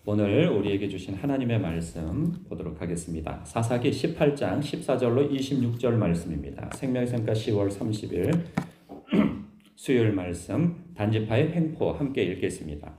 오늘 우리에게 주신 하나님의 말씀 보도록 하겠습니다. 사사기 18장 14절로 26절 말씀입니다. 생명샘가 10월 30일 수요일 말씀 단지파의 횡포 함께 읽겠습니다.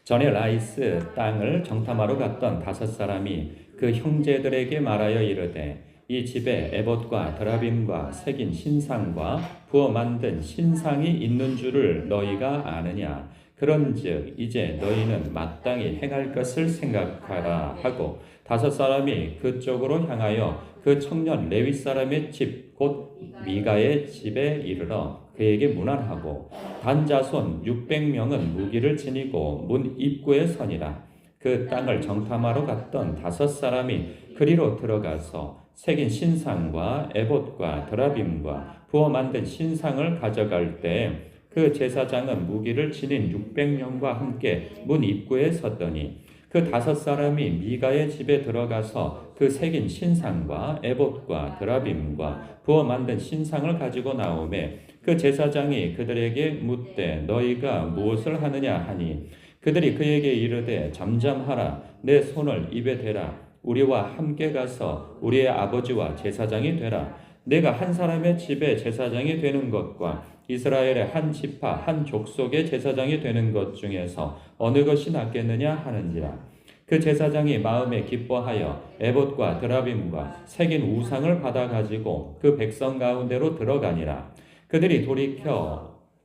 전에 라이스 땅을 정탐하러 갔던 5사람이 그 형제들에게 말하여 이르되 이 집에 에봇과 드라빔과 새긴 신상과 부어 만든 신상이 있는 줄을 너희가 아느냐? 그런즉 이제 너희는 마땅히 행할 것을 생각하라 하고 5사람이 그쪽으로 향하여 그 청년 레위 사람의 집 곧 미가의 집에 이르러 그에게 문안하고 단자손 600명은 무기를 지니고 문 입구에 서니라. 그 땅을 정탐하러 갔던 5사람이 그리로 들어가서 새긴 신상과 에봇과 드라빔과 부어 만든 신상을 가져갈 때 그 제사장은 무기를 지닌 600명과 함께 문 입구에 섰더니 그 5사람이 미가의 집에 들어가서 그 새긴 신상과 에봇과 드라빔과 부어 만든 신상을 가지고 나오매 그 제사장이 그들에게 묻되 너희가 무엇을 하느냐 하니 그들이 그에게 이르되 잠잠하라 내 손을 입에 대라 우리와 함께 가서 우리의 아버지와 제사장이 되라. 내가 한 사람의 집에 제사장이 되는 것과 이스라엘의 한 지파 한 족속의 제사장이 되는 것 중에서 어느 것이 낫겠느냐 하는지라. 그 제사장이 마음에 기뻐하여 에봇과 드라빔과 새긴 우상을 받아 가지고 그 백성 가운데로 들어가니라. 그들이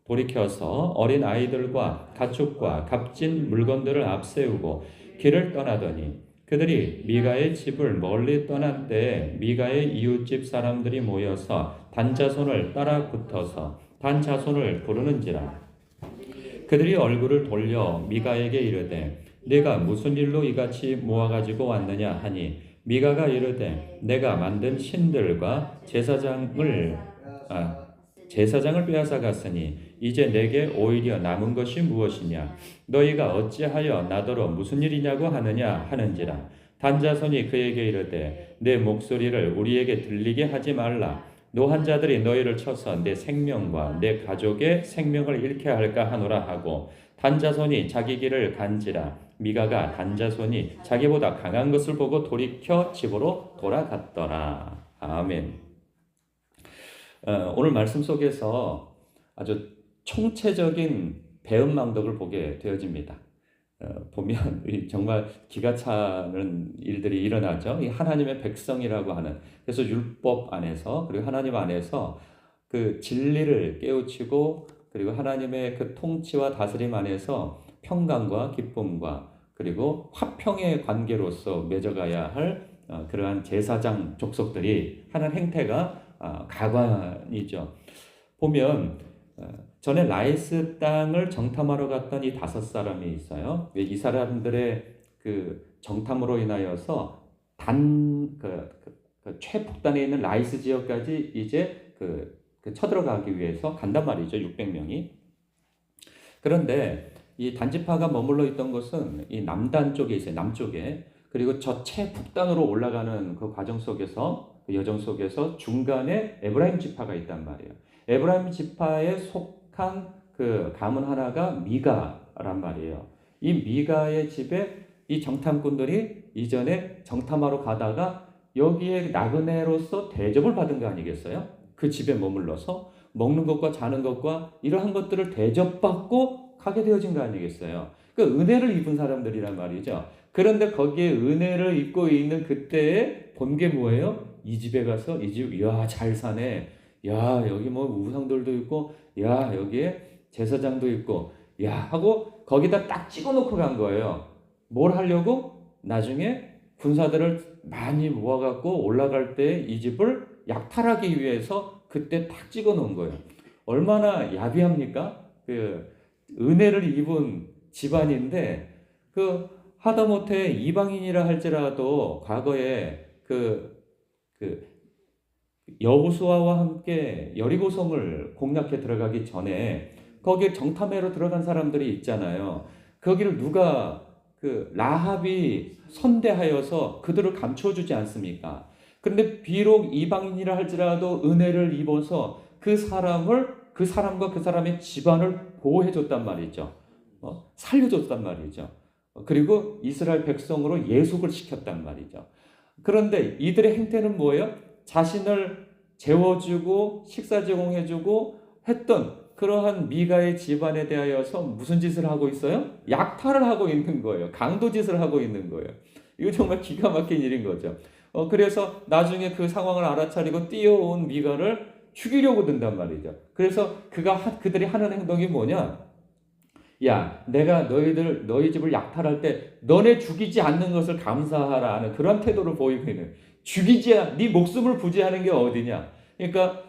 돌이켜서 어린 아이들과 가축과 값진 물건들을 앞세우고 길을 떠나더니 그들이 미가의 집을 멀리 떠난 때에 미가의 이웃집 사람들이 모여서 단자손을 따라 붙어서 단자손을 부르는지라. 그들이 얼굴을 돌려 미가에게 이르되 네가 무슨 일로 이같이 모아가지고 왔느냐 하니 미가가 이르되 내가 만든 신들과 제사장을 빼앗아 갔으니 이제 내게 오히려 남은 것이 무엇이냐? 너희가 어찌하여 나더러 무슨 일이냐고 하느냐 하는지라. 단자손이 그에게 이르되 내 목소리를 우리에게 들리게 하지 말라. 노한 자들이 너희를 쳐서 내 생명과 내 가족의 생명을 잃게 할까 하노라 하고 단자손이 자기 길을 간지라. 미가가 단자손이 자기보다 강한 것을 보고 돌이켜 집으로 돌아갔더라. 아멘. 오늘 말씀 속에서 아주 총체적인 배은망덕을 보게 되어집니다. 보면 정말 기가 차는 일들이 일어나죠. 이 하나님의 백성이라고 하는, 그래서 율법 안에서 그리고 하나님 안에서 그 진리를 깨우치고 그리고 하나님의 그 통치와 다스림 안에서 평강과 기쁨과 그리고 화평의 관계로서 맺어가야 할 그러한 제사장 족속들이 하는 행태가 가관이죠. 보면 전에 라이스 땅을 정탐하러 갔던 이 5사람이 있어요. 이 사람들의 그 정탐으로 인하여서 최북단에 있는 라이스 지역까지 이제 쳐들어가기 위해서 간단 말이죠. 600명이. 그런데 이 단지파가 머물러 있던 곳은 이 남단 쪽에 있어요. 남쪽에. 그리고 저 최북단으로 올라가는 그 과정 속에서, 그 여정 속에서 중간에 에브라임 지파가 있단 말이에요. 에브라임 지파에 속한 그 가문 하나가 미가란 말이에요. 이 미가의 집에 이 정탐꾼들이 이전에 정탐하러 가다가 여기에 나그네로서 대접을 받은 거 아니겠어요? 그 집에 머물러서 먹는 것과 자는 것과 이러한 것들을 대접받고 가게 되어진 거 아니겠어요? 그 은혜를 입은 사람들이란 말이죠. 그런데 거기에 은혜를 입고 있는 그때에 본 게 뭐예요? 이 집에 가서 이 집, 이야, 잘 사네. 야, 여기 뭐 우상들도 있고, 야, 여기에 제사장도 있고, 야, 하고 거기다 딱 찍어놓고 간 거예요. 뭘 하려고? 나중에 군사들을 많이 모아갖고 올라갈 때 이 집을 약탈하기 위해서 그때 딱 찍어놓은 거예요. 얼마나 야비합니까? 은혜를 입은 집안인데, 하다못해 이방인이라 할지라도 과거에 여호수아와 함께 여리고성을 공략해 들어가기 전에 거기에 정탐하러 들어간 사람들이 있잖아요. 거기를 누가 라합이 선대하여서 그들을 감춰주지 않습니까? 그런데 비록 이방인이라 할지라도 은혜를 입어서 그 사람과 그 사람의 집안을 보호해 줬단 말이죠. 살려줬단 말이죠. 그리고 이스라엘 백성으로 예속을 시켰단 말이죠. 그런데 이들의 행태는 뭐예요? 자신을 재워주고 식사 제공해주고 했던 그러한 미가의 집안에 대하여서 무슨 짓을 하고 있어요? 약탈을 하고 있는 거예요. 강도짓을 하고 있는 거예요. 이거 정말 기가 막힌 일인 거죠. 그래서 나중에 그 상황을 알아차리고 뛰어온 미가를 죽이려고 든단 말이죠. 그래서 그들이 하는 행동이 뭐냐? 야, 내가 너희 집을 약탈할 때 너네 죽이지 않는 것을 감사하라 하는 그런 태도를 보이고 있는, 네 목숨을 부지하는 게 어디냐? 그러니까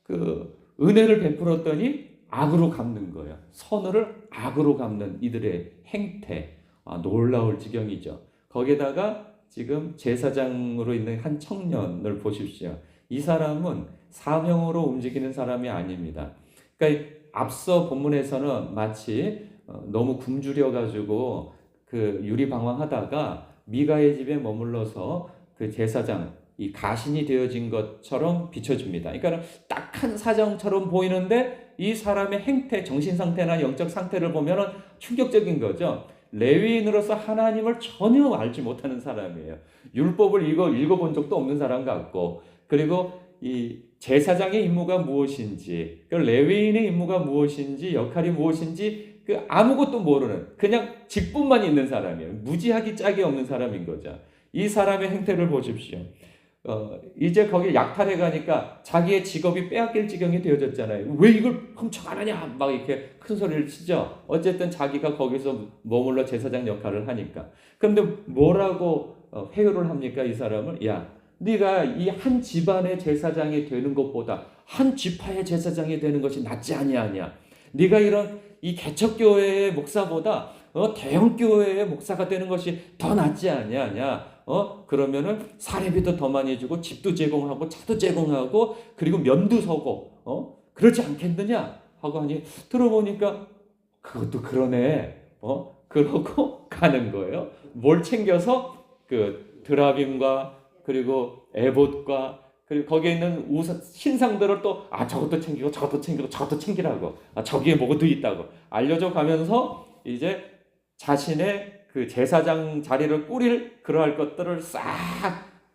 그 은혜를 베풀었더니 악으로 갚는 거예요. 선을 악으로 갚는 이들의 행태, 놀라울 지경이죠. 거기에다가 지금 제사장으로 있는 한 청년을 보십시오. 이 사람은 사명으로 움직이는 사람이 아닙니다. 그러니까 앞서 본문에서는 마치 너무 굶주려 가지고 그 유리방황하다가 미가의 집에 머물러서 그 제사장 이 가신이 되어진 것처럼 비춰집니다. 그러니까 딱한 사정처럼 보이는데 이 사람의 행태, 정신 상태나 영적 상태를 보면은 충격적인 거죠. 레위인으로서 하나님을 전혀 알지 못하는 사람이에요. 율법을 읽어본 적도 없는 사람 같고, 그리고 이 제사장의 임무가 무엇인지, 그 레위인의 임무가 무엇인지, 역할이 무엇인지 그 아무것도 모르는 그냥 직분만 있는 사람이에요. 무지하기 짝이 없는 사람인 거죠. 이 사람의 행태를 보십시오. 이제 거기 약탈해 가니까 자기의 직업이 빼앗길 지경이 되어졌잖아요. 왜 이걸 훔쳐가느냐 막 이렇게 큰 소리를 치죠. 어쨌든 자기가 거기서 머물러 제사장 역할을 하니까. 그런데 뭐라고 회유를 합니까? 이 사람을, 야, 네가 이 한 집안의 제사장이 되는 것보다 한 지파의 제사장이 되는 것이 낫지 아니하냐? 네가 이런 이 개척교회의 목사보다 대형 교회의 목사가 되는 것이 더 낫지 아니하냐? 그러면은 사례비도 더 많이 주고 집도 제공하고 차도 제공하고 그리고 면도 서고 그렇지 않겠느냐 하고 하니, 들어보니까 그것도 그러네. 그러고 가는 거예요. 뭘 챙겨서 그 드라빔과 그리고 에봇과 그리고 거기에 있는 신상들을 또 저것도 챙기고 저것도 챙기고 저것도 챙기라고, 저기에 뭐가 있다고 알려줘 가면서 이제 자신의 그 제사장 자리를 꾸릴 그러할 것들을 싹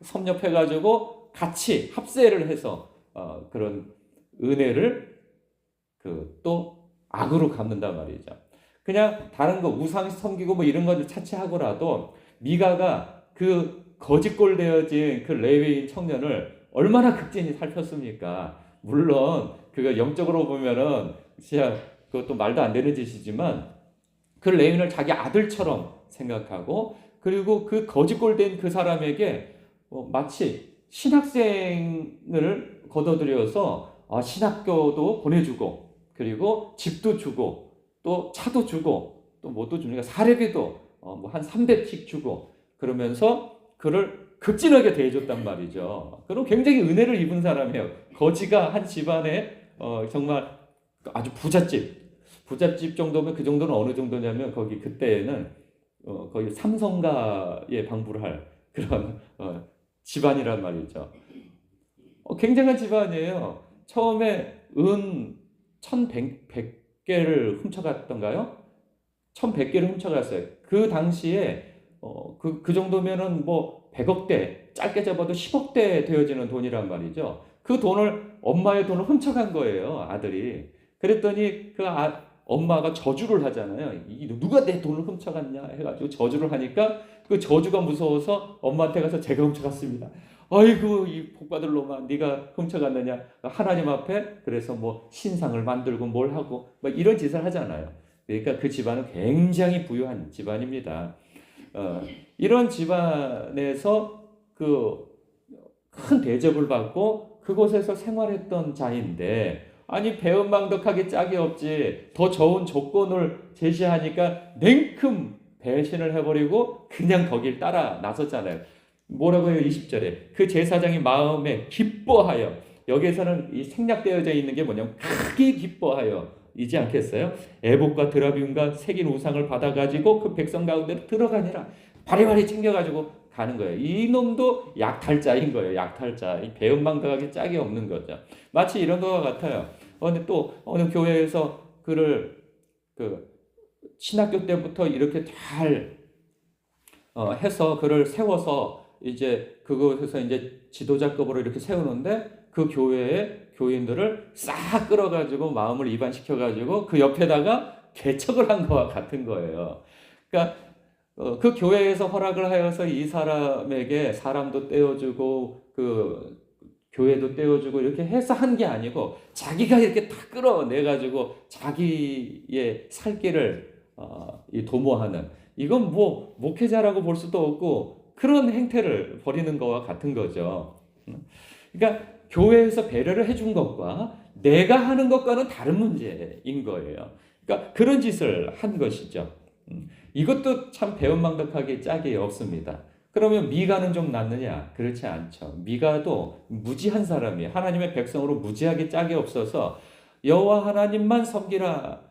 섭렵해가지고 같이 합세를 해서 그런 은혜를 그 또 악으로 갚는단 말이죠. 그냥 다른 거 우상 섬기고 뭐 이런 것을 차치하고라도 미가가 그 거짓골 되어진 그 레위인 청년을 얼마나 극진히 살폈습니까? 물론 그거 영적으로 보면은 진짜 그것도 말도 안 되는 짓이지만 그 레위인을 자기 아들처럼 생각하고, 그리고 그 거짓골 된 그 사람에게 마치 신학생을 거둬들여서 신학교도 보내주고 그리고 집도 주고 또 차도 주고 또 뭐도 줍니까? 사례비도 뭐 한 300씩 주고 그러면서 그를 극진하게 대해줬단 말이죠. 그럼 굉장히 은혜를 입은 사람이에요. 거지가 한 집안에 정말 아주 부잣집 정도면, 그 정도는 어느 정도냐면 거기 그때는 거의 삼성가에 방불을 할 그런 집안이란 말이죠. 굉장한 집안이에요. 처음에 은 1100개를 훔쳐갔던가요? 1100개를 훔쳐갔어요. 그 당시에 그 정도면은 뭐 100억대, 짧게 잡아도 10억대 되어지는 돈이란 말이죠. 그 돈을, 엄마의 돈을 훔쳐간 거예요, 아들이. 그랬더니 엄마가 저주를 하잖아요. 누가 내 돈을 훔쳐갔냐 해가지고 저주를 하니까 그 저주가 무서워서 엄마한테 가서 제가 훔쳐갔습니다. 아이고 이 복받을 놈아, 네가 훔쳐갔느냐. 하나님 앞에 그래서 뭐 신상을 만들고 뭘 하고 막 이런 짓을 하잖아요. 그러니까 그 집안은 굉장히 부유한 집안입니다. 이런 집안에서 그 큰 대접을 받고 그곳에서 생활했던 자인데, 아니 배은망덕하게 짝이 없지 더 좋은 조건을 제시하니까 냉큼 배신을 해버리고 그냥 거길 따라 나섰잖아요. 뭐라고 해요? 20절에 그 제사장이 마음에 기뻐하여, 여기에서는 이 생략되어져 있는 게 뭐냐면 크게 기뻐하여 이지 않겠어요? 에봇과 드라빔과 새긴 우상을 받아가지고 그 백성 가운데 들어가니라 바리바리 챙겨가지고 가는 거예요. 이놈도 약탈자인 거예요. 약탈자. 이 배은망덕하게 짝이 없는 거죠. 마치 이런 것과 같아요. 근데 또 어느 교회에서 그를 신학교 때부터 이렇게 잘 해서 그를 세워서 이제 그곳에서 이제 지도자급으로 이렇게 세우는데 그 교회의 교인들을 싹 끌어가지고 마음을 이반시켜가지고 그 옆에다가 개척을 한 거와 같은 거예요. 그러니까 그 교회에서 허락을 하여서 이 사람에게 사람도 떼어주고 그 교회도 떼어주고 이렇게 해서 한 게 아니고 자기가 이렇게 다 끌어내가지고 자기의 살 길을 이 도모하는, 이건 뭐 목회자라고 볼 수도 없고 그런 행태를 벌이는 거와 같은 거죠. 그러니까 교회에서 배려를 해준 것과 내가 하는 것과는 다른 문제인 거예요. 그러니까 그런 짓을 한 것이죠. 이것도 참 배은망덕하게 짝이 없습니다. 그러면 미가는 좀 낫느냐? 그렇지 않죠. 미가도 무지한 사람이 하나님의 백성으로 무지하게 짝이 없어서 여호와 하나님만 섬기라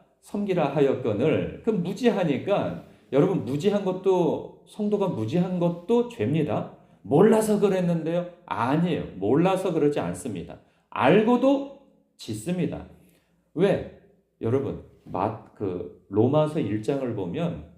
하였거늘, 그 무지하니까, 여러분 무지한 것도, 성도가 무지한 것도 죄입니다. 몰라서 그랬는데요? 아니에요. 몰라서 그러지 않습니다. 알고도 짓습니다. 왜? 여러분 로마서 1장을 보면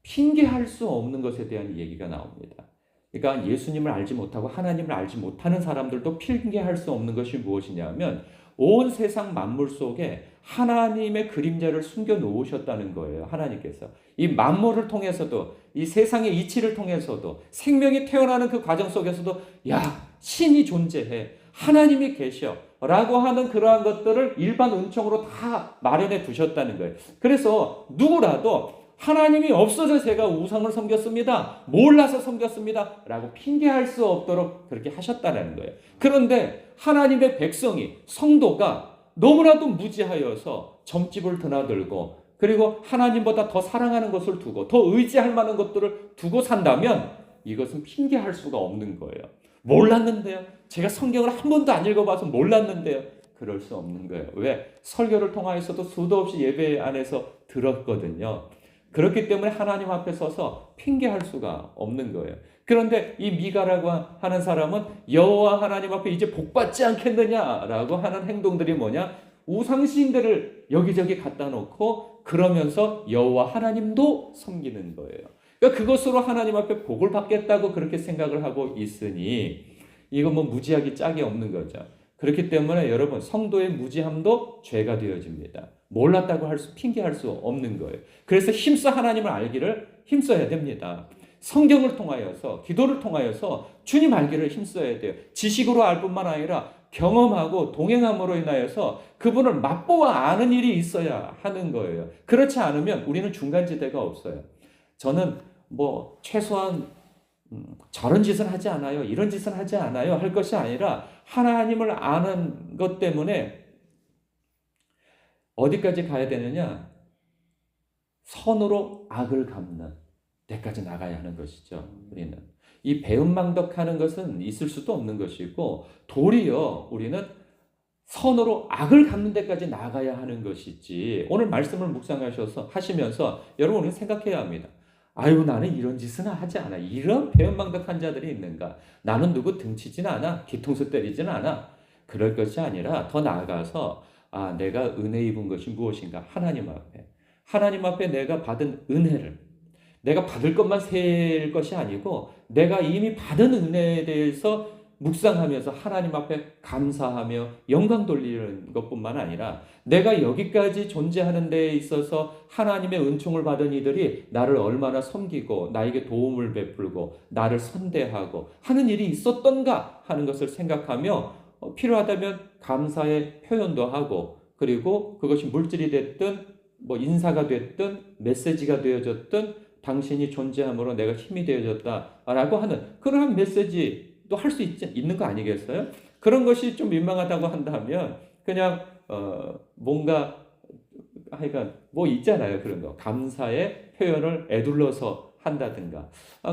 핑계할 수 없는 것에 대한 얘기가 나옵니다. 그러니까 예수님을 알지 못하고 하나님을 알지 못하는 사람들도 핑계할 수 없는 것이 무엇이냐면 온 세상 만물 속에 하나님의 그림자를 숨겨 놓으셨다는 거예요. 하나님께서 이 만물을 통해서도, 이 세상의 이치를 통해서도, 생명이 태어나는 그 과정 속에서도 야, 신이 존재해, 하나님이 계셔 라고 하는 그러한 것들을 일반 은총으로 다 마련해 두셨다는 거예요. 그래서 누구라도 하나님이 없어서 제가 우상을 섬겼습니다, 몰라서 섬겼습니다 라고 핑계할 수 없도록 그렇게 하셨다는 거예요. 그런데 하나님의 백성이, 성도가 너무나도 무지하여서 점집을 드나들고, 그리고 하나님보다 더 사랑하는 것을 두고 더 의지할 만한 것들을 두고 산다면 이것은 핑계할 수가 없는 거예요. 몰랐는데요, 제가 성경을 한 번도 안 읽어봐서 몰랐는데요, 그럴 수 없는 거예요. 왜? 설교를 통하여서도 수도 없이 예배 안에서 들었거든요. 그렇기 때문에 하나님 앞에 서서 핑계할 수가 없는 거예요. 그런데 이 미가라고 하는 사람은 여호와 하나님 앞에 이제 복받지 않겠느냐라고 하는 행동들이 뭐냐? 우상신들을 여기저기 갖다 놓고 그러면서 여호와 하나님도 섬기는 거예요. 그러니까 그것으로 하나님 앞에 복을 받겠다고 그렇게 생각을 하고 있으니 이건 뭐 무지하기 짝이 없는 거죠. 그렇기 때문에 여러분, 성도의 무지함도 죄가 되어집니다. 몰랐다고 핑계할 수 없는 거예요. 그래서 힘써 하나님을 알기를 힘써야 됩니다. 성경을 통하여서, 기도를 통하여서 주님 알기를 힘써야 돼요. 지식으로 알 뿐만 아니라 경험하고 동행함으로 인하여서 그분을 맛보아 아는 일이 있어야 하는 거예요. 그렇지 않으면 우리는 중간지대가 없어요. 저는 뭐 최소한 저런 짓은 하지 않아요, 이런 짓은 하지 않아요 할 것이 아니라 하나님을 아는 것 때문에 어디까지 가야 되느냐? 선으로 악을 갚는 데까지 나가야 하는 것이죠. 우리는 이 배은망덕하는 것은 있을 수도 없는 것이고, 도리어 우리는 선으로 악을 갚는 데까지 나가야 하는 것이지. 오늘 말씀을 하시면서 여러분은 생각해야 합니다. 아유, 나는 이런 짓은 하지 않아. 이런 배은망덕한 자들이 있는가? 나는 누구 등치진 않아. 뒤통수 때리진 않아. 그럴 것이 아니라 더 나아가서 내가 은혜 입은 것이 무엇인가? 하나님 앞에 내가 받은 은혜를, 내가 받을 것만 셀 것이 아니고 내가 이미 받은 은혜에 대해서 묵상하면서 하나님 앞에 감사하며 영광 돌리는 것뿐만 아니라 내가 여기까지 존재하는 데에 있어서 하나님의 은총을 받은 이들이 나를 얼마나 섬기고 나에게 도움을 베풀고 나를 선대하고 하는 일이 있었던가 하는 것을 생각하며 필요하다면 감사의 표현도 하고, 그리고 그것이 물질이 됐든 뭐 인사가 됐든 메시지가 되어졌든 당신이 존재함으로 내가 힘이 되어졌다라고 하는 그러한 메시지도 할 수 있는 거 아니겠어요? 그런 것이 좀 민망하다고 한다면 그냥 뭔가 하여간 뭐 있잖아요. 그런 거 감사의 표현을 에둘러서 한다든가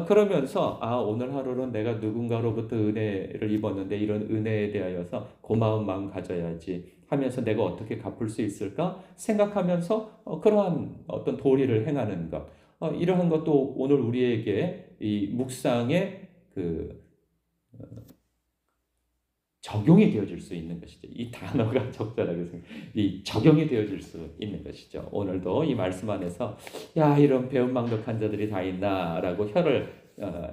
그러면서 오늘 하루는 내가 누군가로부터 은혜를 입었는데 이런 은혜에 대하여서 고마운 마음 가져야지 하면서 내가 어떻게 갚을 수 있을까 생각하면서 그러한 어떤 도리를 행하는 것, 이러한 것도 오늘 우리에게 이 묵상의 그 적용이 되어질 수 있는 것이죠. 이 단어가 적절하게 이 적용이 되어질 수 있는 것이죠. 오늘도 이 말씀 안에서 야 이런 배은망덕한 자들이 다 있나라고 혀를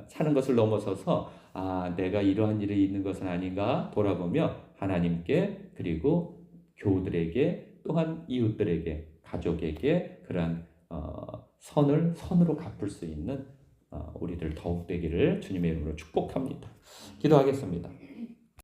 차는 것을 넘어서서 내가 이러한 일이 있는 것은 아닌가 돌아보며 하나님께 그리고 교우들에게 또한 이웃들에게 가족에게 그러한 선으로 갚을 수 있는 우리들 더욱 되기를 주님의 이름으로 축복합니다. 기도하겠습니다.